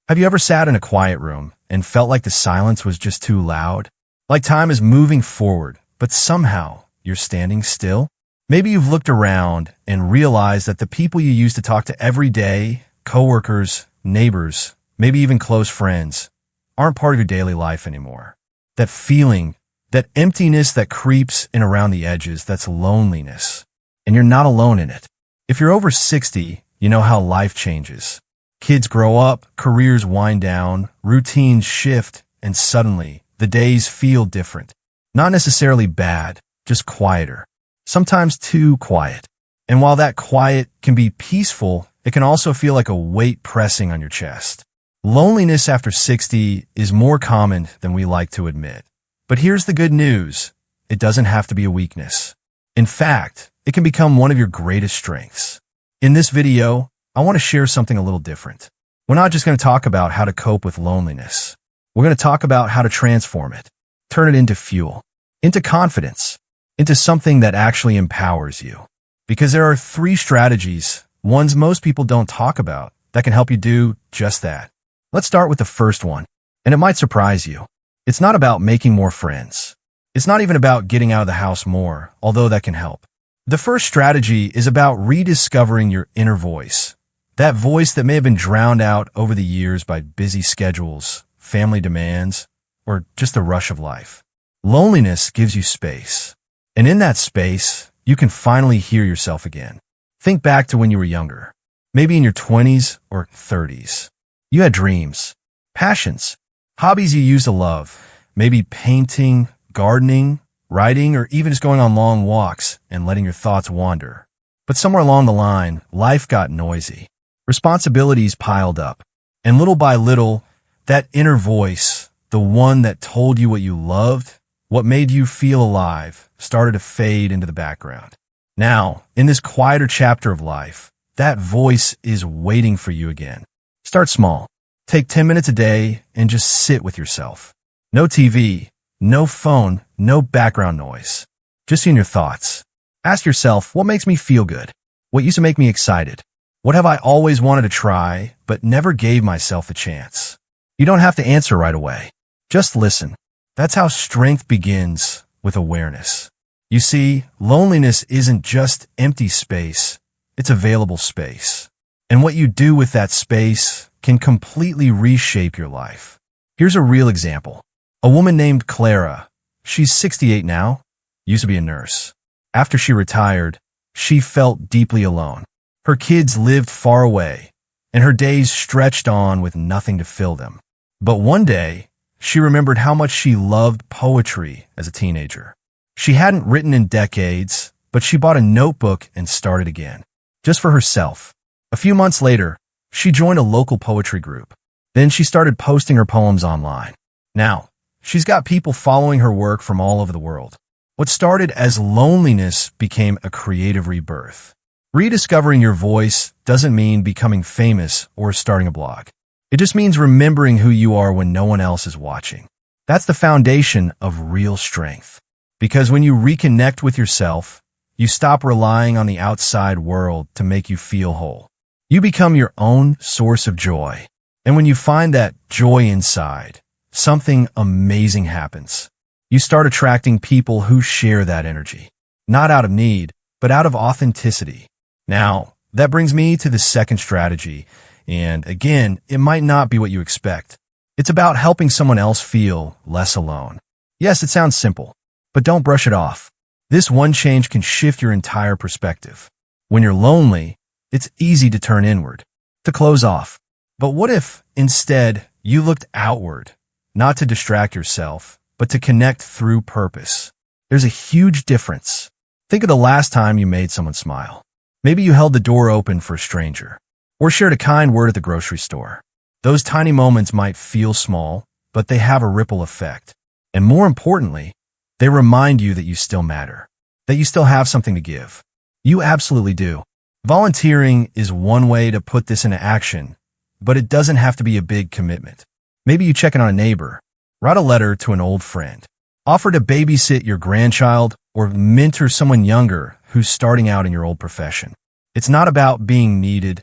Have you ever sat in a quiet room and felt like the silence was just too loud? Like time is moving forward, but somehow you're standing still? Maybe you've looked around and realized that the people you used to talk to every day, coworkers, neighbors, maybe even close friends, aren't part of your daily life anymore. That feeling, that emptiness that creeps in around the edges, that's loneliness. And you're not alone in it. If you're over 60, you know how life changes. Kids grow up, careers wind down, routines shift, and suddenly the days feel different. Not necessarily bad, just quieter. Sometimes too quiet. And while that quiet can be peaceful, it can also feel like a weight pressing on your chest. Loneliness after 60 is more common than we like to admit. But here's the good news. It doesn't have to be a weakness. In fact, it can become one of your greatest strengths. In this video, I want to share something a little different. We're not just going to talk about how to cope with loneliness. We're going to talk about how to transform it, turn it into fuel, into confidence, into something that actually empowers you. Because there are 3 strategies, ones most people don't talk about, that can help you do just that. Let's start with the first one, and it might surprise you. It's not about making more friends. It's not even about getting out of the house more, although that can help. The first strategy is about rediscovering your inner voice. That voice that may have been drowned out over the years by busy schedules, family demands, or just the rush of life. Loneliness gives you space. And in that space, you can finally hear yourself again. Think back to when you were younger, maybe in your 20s or 30s. You had dreams, passions, hobbies you used to love, maybe painting, gardening, writing, or even just going on long walks and letting your thoughts wander. But somewhere along the line, life got noisy. Responsibilities piled up. And little by little, that inner voice, the one that told you what you loved, what made you feel alive, started to fade into the background. Now, in this quieter chapter of life, that voice is waiting for you again. Start small. Take 10 minutes a day and just sit with yourself. No TV, no phone, no background noise. Just you and your thoughts. Ask yourself, what makes me feel good? What used to make me excited? What have I always wanted to try, but never gave myself a chance? You don't have to answer right away. Just listen. That's how strength begins, with awareness. You see, loneliness isn't just empty space. It's available space. And what you do with that space can completely reshape your life. Here's a real example. A woman named Clara. She's 68 now, used to be a nurse. After she retired, she felt deeply alone. Her kids lived far away, and her days stretched on with nothing to fill them. But one day, she remembered how much she loved poetry as a teenager. She hadn't written in decades, but she bought a notebook and started again, just for herself. A few months later, she joined a local poetry group. Then she started posting her poems online. Now, she's got people following her work from all over the world. What started as loneliness became a creative rebirth. Rediscovering your voice doesn't mean becoming famous or starting a blog. It just means remembering who you are when no one else is watching. That's the foundation of real strength. Because when you reconnect with yourself, you stop relying on the outside world to make you feel whole. You become your own source of joy. And when you find that joy inside, something amazing happens. You start attracting people who share that energy. Not out of need, but out of authenticity. Now, that brings me to the second strategy. And again, it might not be what you expect. It's about helping someone else feel less alone. Yes, it sounds simple, but don't brush it off. This one change can shift your entire perspective. When you're lonely, it's easy to turn inward, to close off. But what if, instead, you looked outward, not to distract yourself, but to connect through purpose? There's a huge difference. Think of the last time you made someone smile. Maybe you held the door open for a stranger, or shared a kind word at the grocery store. Those tiny moments might feel small, but they have a ripple effect. And more importantly, they remind you that you still matter, that you still have something to give. You absolutely do. Volunteering is one way to put this into action, but it doesn't have to be a big commitment. Maybe you check in on a neighbor, write a letter to an old friend, offer to babysit your grandchild, or mentor someone younger who's starting out in your old profession. It's not about being needed.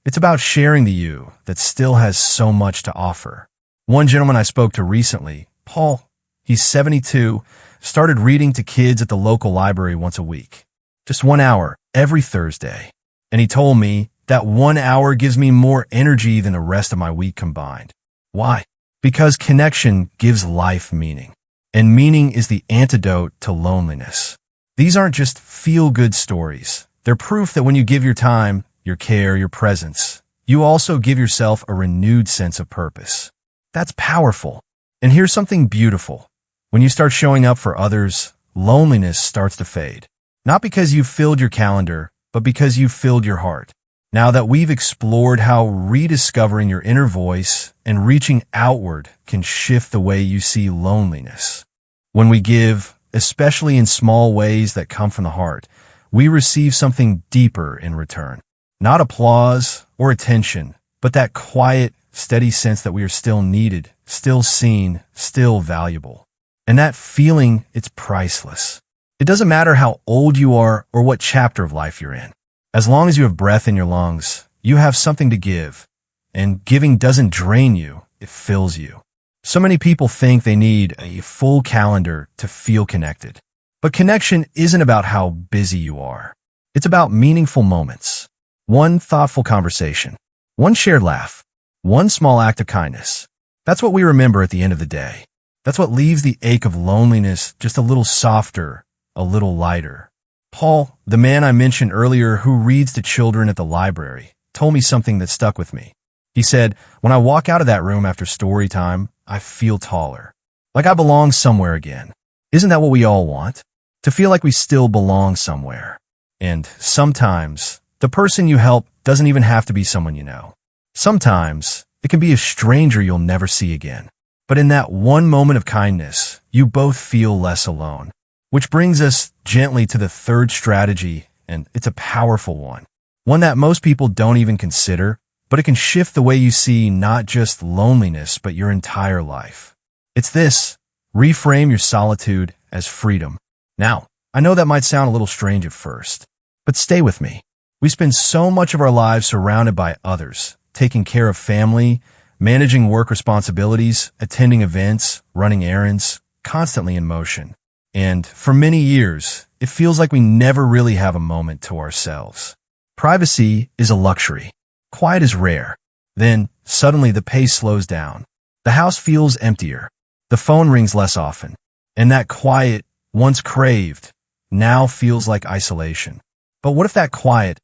It's about sharing the you that still has so much to offer. One gentleman I spoke to recently, Paul, he's 72, started reading to kids at the local library once a week. Just 1 hour every Thursday. And he told me that 1 hour gives me more energy than the rest of my week combined. Why? Because connection gives life meaning. And meaning is the antidote to loneliness. These aren't just feel-good stories. They're proof that when you give your time, your care, your presence, you also give yourself a renewed sense of purpose. That's powerful. And here's something beautiful. When you start showing up for others, loneliness starts to fade. Not because you've filled your calendar, but because you've filled your heart. Now that we've explored how rediscovering your inner voice and reaching outward can shift the way you see loneliness. When we give, especially in small ways that come from the heart, we receive something deeper in return. Not applause or attention, but that quiet, steady sense that we are still needed, still seen, still valuable. And that feeling, it's priceless. It doesn't matter how old you are or what chapter of life you're in. As long as you have breath in your lungs, you have something to give. And giving doesn't drain you, it fills you. So many people think they need a full calendar to feel connected. But connection isn't about how busy you are. It's about meaningful moments. One thoughtful conversation. One shared laugh. One small act of kindness. That's what we remember at the end of the day. That's what leaves the ache of loneliness just a little softer, a little lighter. Paul, the man I mentioned earlier who reads to children at the library, told me something that stuck with me. He said, "When I walk out of that room after story time, I feel taller. Like I belong somewhere again." Isn't that what we all want? To feel like we still belong somewhere. And sometimes, the person you help doesn't even have to be someone you know. Sometimes, it can be a stranger you'll never see again. But in that one moment of kindness, you both feel less alone. Which brings us gently to the third strategy, and it's a powerful one. One that most people don't even consider, but it can shift the way you see not just loneliness, but your entire life. It's this: reframe your solitude as freedom. Now, I know that might sound a little strange at first, but stay with me. We spend so much of our lives surrounded by others, taking care of family, managing work responsibilities, attending events, running errands, constantly in motion. And for many years, it feels like we never really have a moment to ourselves. Privacy is a luxury. Quiet is rare. Then, suddenly the pace slows down. The house feels emptier. The phone rings less often. And that quiet, once craved, now feels like isolation. But what if that quiet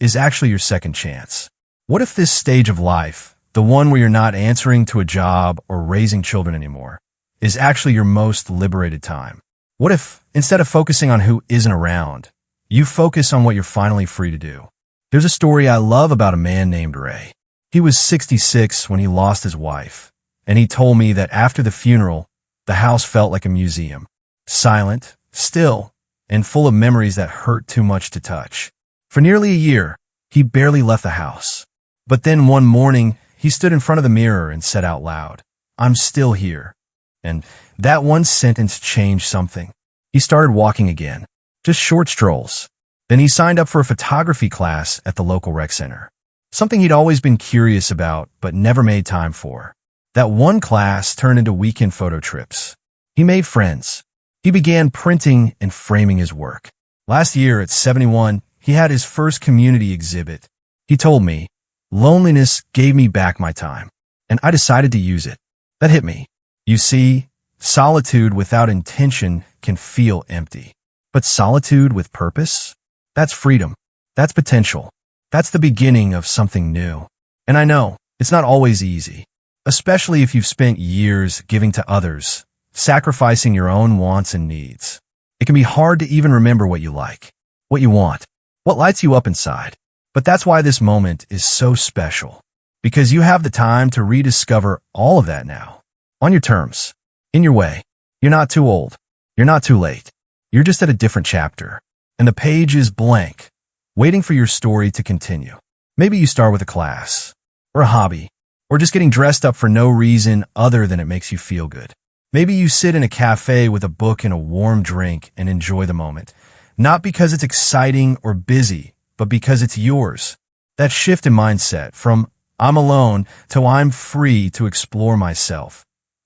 is actually your second chance? What if this stage of life, the one where you're not answering to a job or raising children anymore, is actually your most liberated time? What if, instead of focusing on who isn't around, you focus on what you're finally free to do? There's a story I love about a man named Ray. He was 66 when he lost his wife, and he told me that after the funeral, the house felt like a museum. Silent, still, and full of memories that hurt too much to touch. For nearly a year, he barely left the house. But then one morning, he stood in front of the mirror and said out loud, "I'm still here." And that one sentence changed something. He started walking again, just short strolls. Then he signed up for a photography class at the local rec center. Something he'd always been curious about, but never made time for. That one class turned into weekend photo trips. He made friends. He began printing and framing his work. Last year, at 71, he had his first community exhibit. He told me, "Loneliness gave me back my time, and I decided to use it." That hit me. You see, solitude without intention can feel empty. But solitude with purpose? That's freedom. That's potential. That's the beginning of something new. And I know, it's not always easy, especially if you've spent years giving to others, sacrificing your own wants and needs. It can be hard to even remember what you like, what you want, what lights you up inside. But that's why this moment is so special, because you have the time to rediscover all of that now. On your terms, in your way. You're not too old. You're not too late. You're just at a different chapter. And the page is blank, waiting for your story to continue. Maybe you start with a class, or a hobby, or just getting dressed up for no reason other than it makes you feel good. Maybe you sit in a cafe with a book and a warm drink and enjoy the moment. Not because it's exciting or busy, but because it's yours. That shift in mindset from I'm alone to I'm free to explore myself.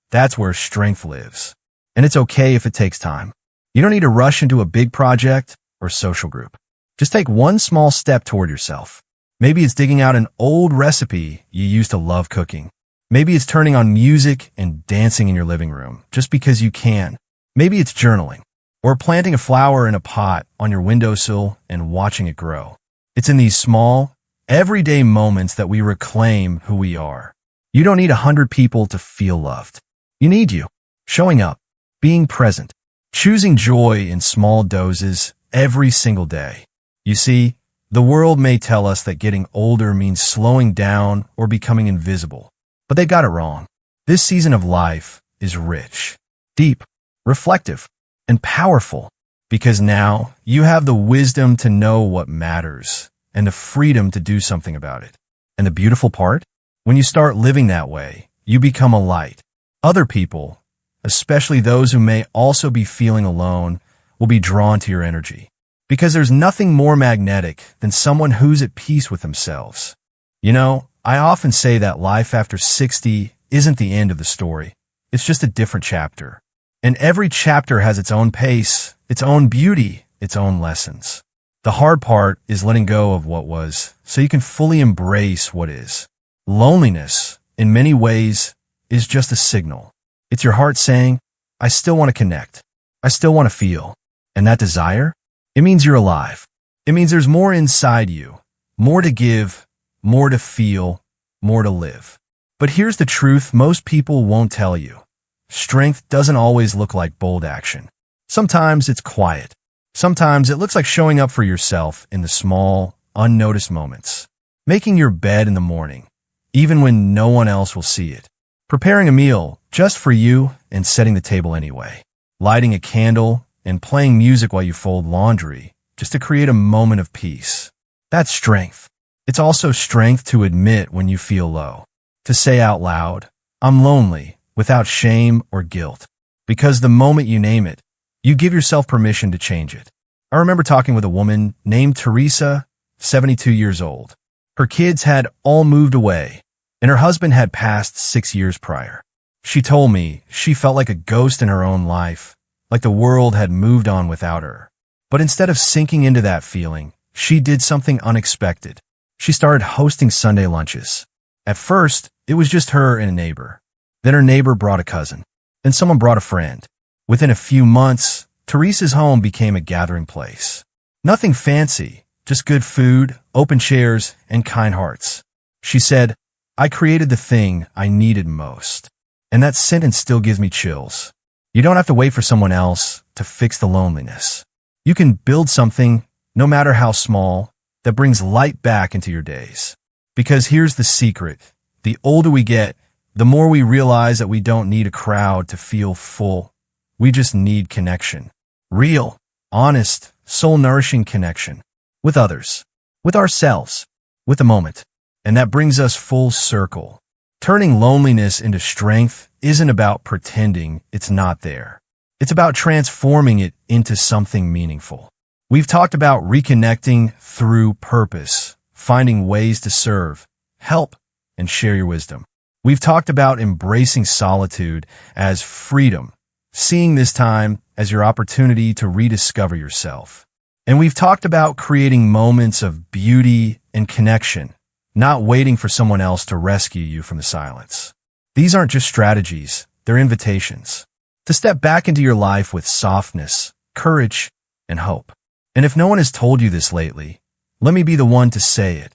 That's where strength lives. And it's okay if it takes time. You don't need to rush into a big project or social group. Just take one small step toward yourself. Maybe it's digging out an old recipe you used to love cooking. Maybe it's turning on music and dancing in your living room just because you can. Maybe it's journaling or planting a flower in a pot on your windowsill and watching it grow. It's in these small, everyday moments that we reclaim who we are. You don't need 100 people to feel loved. You need you. Showing up, being present, choosing joy in small doses every single day. You see, the world may tell us that getting older means slowing down or becoming invisible, but they got it wrong. This season of life is rich, deep, reflective, and powerful because now you have the wisdom to know what matters and the freedom to do something about it. And the beautiful part? When you start living that way, you become a light. Other people, especially those who may also be feeling alone, will be drawn to your energy. Because there's nothing more magnetic than someone who's at peace with themselves. You know, I often say that life after 60 isn't the end of the story. It's just a different chapter. And every chapter has its own pace, its own beauty, its own lessons. The hard part is letting go of what was so you can fully embrace what is. Loneliness, in many ways, is just a signal. It's your heart saying, I still want to connect. I still want to feel. And that desire? It means you're alive. It means there's more inside you, more to give, more to feel, more to live. But here's the truth most people won't tell you. Strength doesn't always look like bold action. Sometimes it's quiet. Sometimes it looks like showing up for yourself in the small, unnoticed moments. Making your bed in the morning, even when no one else will see it. Preparing a meal just for you and setting the table anyway. Lighting a candle and playing music while you fold laundry just to create a moment of peace. That's strength. It's also strength to admit when you feel low. To say out loud, I'm lonely, without shame or guilt. Because the moment you name it, you give yourself permission to change it. I remember talking with a woman named Teresa, 72 years old. Her kids had all moved away, and her husband had passed 6 years prior. She told me she felt like a ghost in her own life, like the world had moved on without her. But instead of sinking into that feeling, she did something unexpected. She started hosting Sunday lunches. At first, it was just her and a neighbor. Then her neighbor brought a cousin. Then someone brought a friend. Within a few months, Teresa's home became a gathering place. Nothing fancy, just good food, open chairs, and kind hearts. She said, I created the thing I needed most. And that sentence still gives me chills. You don't have to wait for someone else to fix the loneliness. You can build something, no matter how small, that brings light back into your days. Because here's the secret. The older we get, the more we realize that we don't need a crowd to feel full. We just need connection. Real, honest, soul-nourishing connection. With others. With ourselves. With the moment. And that brings us full circle. Turning loneliness into strength isn't about pretending it's not there. It's about transforming it into something meaningful. We've talked about reconnecting through purpose, finding ways to serve, help, and share your wisdom. We've talked about embracing solitude as freedom, seeing this time as your opportunity to rediscover yourself. And we've talked about creating moments of beauty and connection, not waiting for someone else to rescue you from the silence. These aren't just strategies, they're invitations. To step back into your life with softness, courage, and hope. And if no one has told you this lately, let me be the one to say it.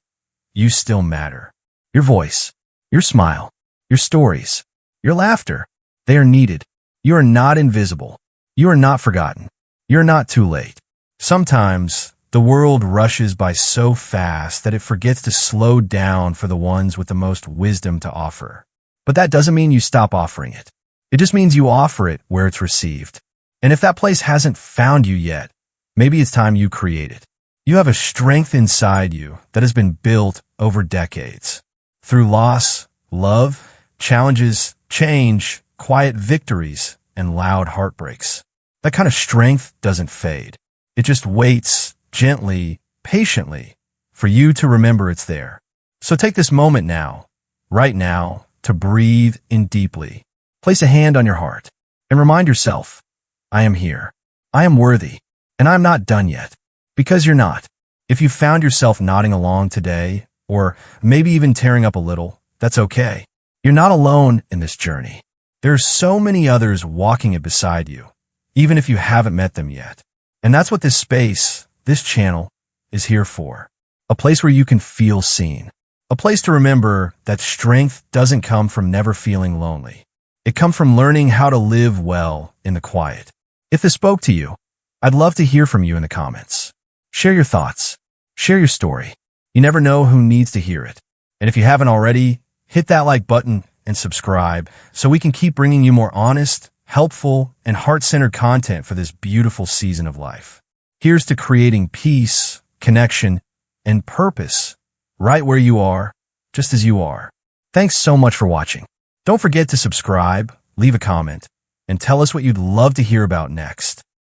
You still matter. Your voice, your smile, your stories, your laughter, they are needed. You are not invisible. You are not forgotten. You're not too late. Sometimes, the world rushes by so fast that it forgets to slow down for the ones with the most wisdom to offer. But that doesn't mean you stop offering it. It just means you offer it where it's received. And if that place hasn't found you yet, maybe it's time you create it. You have a strength inside you that has been built over decades. Through loss, love, challenges, change, quiet victories, and loud heartbreaks. That kind of strength doesn't fade. It just waits, gently, patiently, for you to remember it's there. So take this moment now, right now, to breathe in deeply. Place a hand on your heart and remind yourself, I am here. I am worthy, and I'm not done yet. Because you're not. If you found yourself nodding along today, or maybe even tearing up a little, that's okay. You're not alone in this journey. There are so many others walking it beside you, even if you haven't met them yet. And that's what this space, this channel, is here for. A place where you can feel seen. A place to remember that strength doesn't come from never feeling lonely. It comes from learning how to live well in the quiet. If this spoke to you, I'd love to hear from you in the comments. Share your thoughts. Share your story. You never know who needs to hear it. And if you haven't already, hit that like button and subscribe so we can keep bringing you more honest, helpful, and heart-centered content for this beautiful season of life. Here's to creating peace, connection, and purpose right where you are, just as you are. Thanks so much for watching. Don't forget to subscribe, leave a comment, and tell us what you'd love to hear about next.